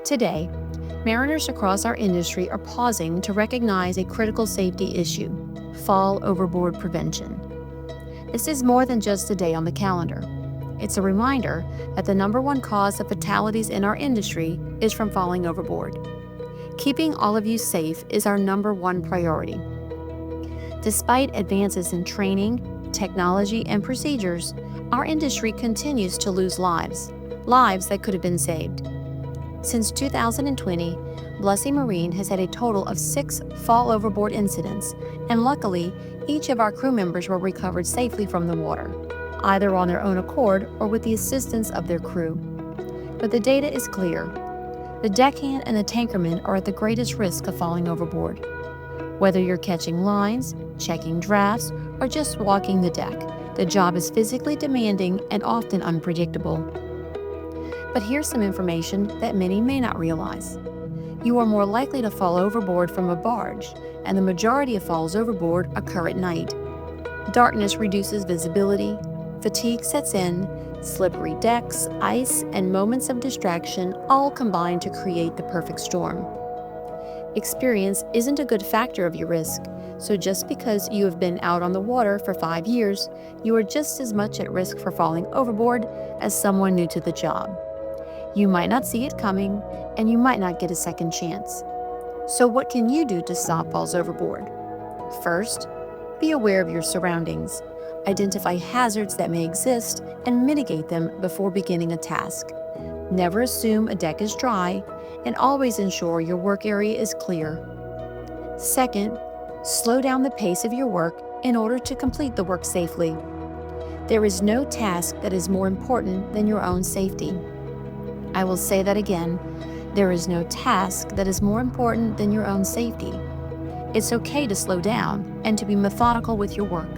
Today, mariners across our industry are pausing to recognize a critical safety issue: fall overboard prevention. This is more than just a day on the calendar. It's a reminder that the number one cause of fatalities in our industry is from falling overboard. Keeping all of you safe is our number one priority. Despite advances in training, technology, and procedures, our industry continues to lose lives that could have been saved. Since 2020, Blessey Marine has had a total of 6 fall overboard incidents, and luckily, each of our crew members were recovered safely from the water, either on their own accord or with the assistance of their crew. But the data is clear. The deckhand and the tankerman are at the greatest risk of falling overboard. Whether you're catching lines, checking drafts, or just walking the deck, the job is physically demanding and often unpredictable. But here's some information that many may not realize. You are more likely to fall overboard from a barge, and the majority of falls overboard occur at night. Darkness reduces visibility, fatigue sets in, slippery decks, ice, and moments of distraction all combine to create the perfect storm. Experience isn't a good factor of your risk, so just because you have been out on the water for 5 years, you are just as much at risk for falling overboard as someone new to the job. You might not see it coming, and you might not get a second chance. So what can you do to stop falls overboard? First, be aware of your surroundings. Identify hazards that may exist and mitigate them before beginning a task. Never assume a deck is dry, and always ensure your work area is clear. Second, slow down the pace of your work in order to complete the work safely. There is no task that is more important than your own safety. I will say that again. There is no task that is more important than your own safety. It's okay to slow down and to be methodical with your work.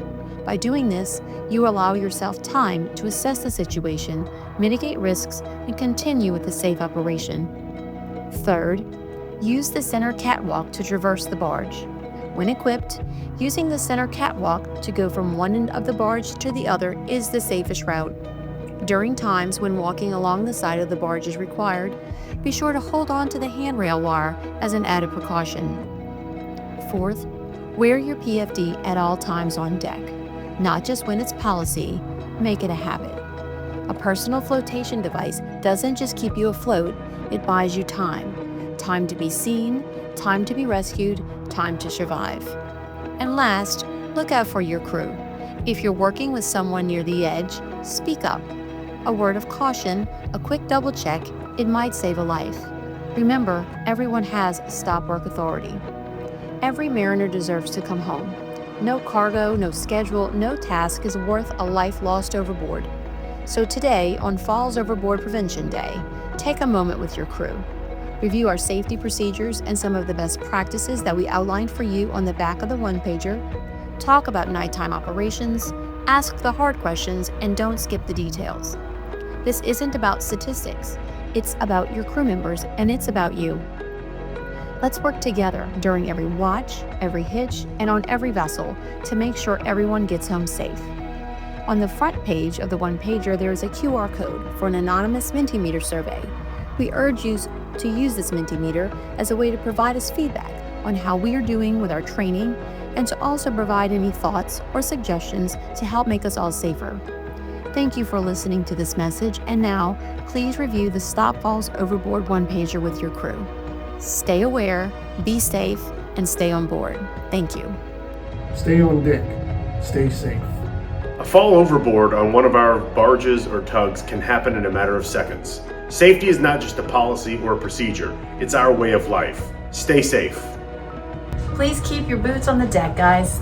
By doing this, you allow yourself time to assess the situation, mitigate risks, and continue with a safe operation. Third, use the center catwalk to traverse the barge. When equipped, using the center catwalk to go from one end of the barge to the other is the safest route. During times when walking along the side of the barge is required, be sure to hold on to the handrail wire as an added precaution. Fourth, wear your PFD at all times on deck, not just when it's policy. Make it a habit. A personal flotation device doesn't just keep you afloat, it buys you time. Time to be seen, time to be rescued, time to survive. And last, look out for your crew. If you're working with someone near the edge, speak up. A word of caution, a quick double check, it might save a life. Remember, everyone has stop work authority. Every mariner deserves to come home. No cargo, no schedule, no task is worth a life lost overboard. So today, on Falls Overboard Prevention Day, take a moment with your crew. Review our safety procedures and some of the best practices that we outlined for you on the back of the one-pager. Talk about nighttime operations, ask the hard questions, and don't skip the details. This isn't about statistics. It's about your crew members, and it's about you. Let's work together during every watch, every hitch, and on every vessel to make sure everyone gets home safe. On the front page of the one-pager, there is a QR code for an anonymous Mentimeter survey. We urge you to use this Mentimeter as a way to provide us feedback on how we are doing with our training, and to also provide any thoughts or suggestions to help make us all safer. Thank you for listening to this message, and now, please review the Stop Falls Overboard one-pager with your crew. Stay aware, be safe, and stay on board. Thank you. Stay on deck. Stay safe. A fall overboard on one of our barges or tugs can happen in a matter of seconds. Safety is not just a policy or a procedure, it's our way of life. Stay safe. Please keep your boots on the deck, guys.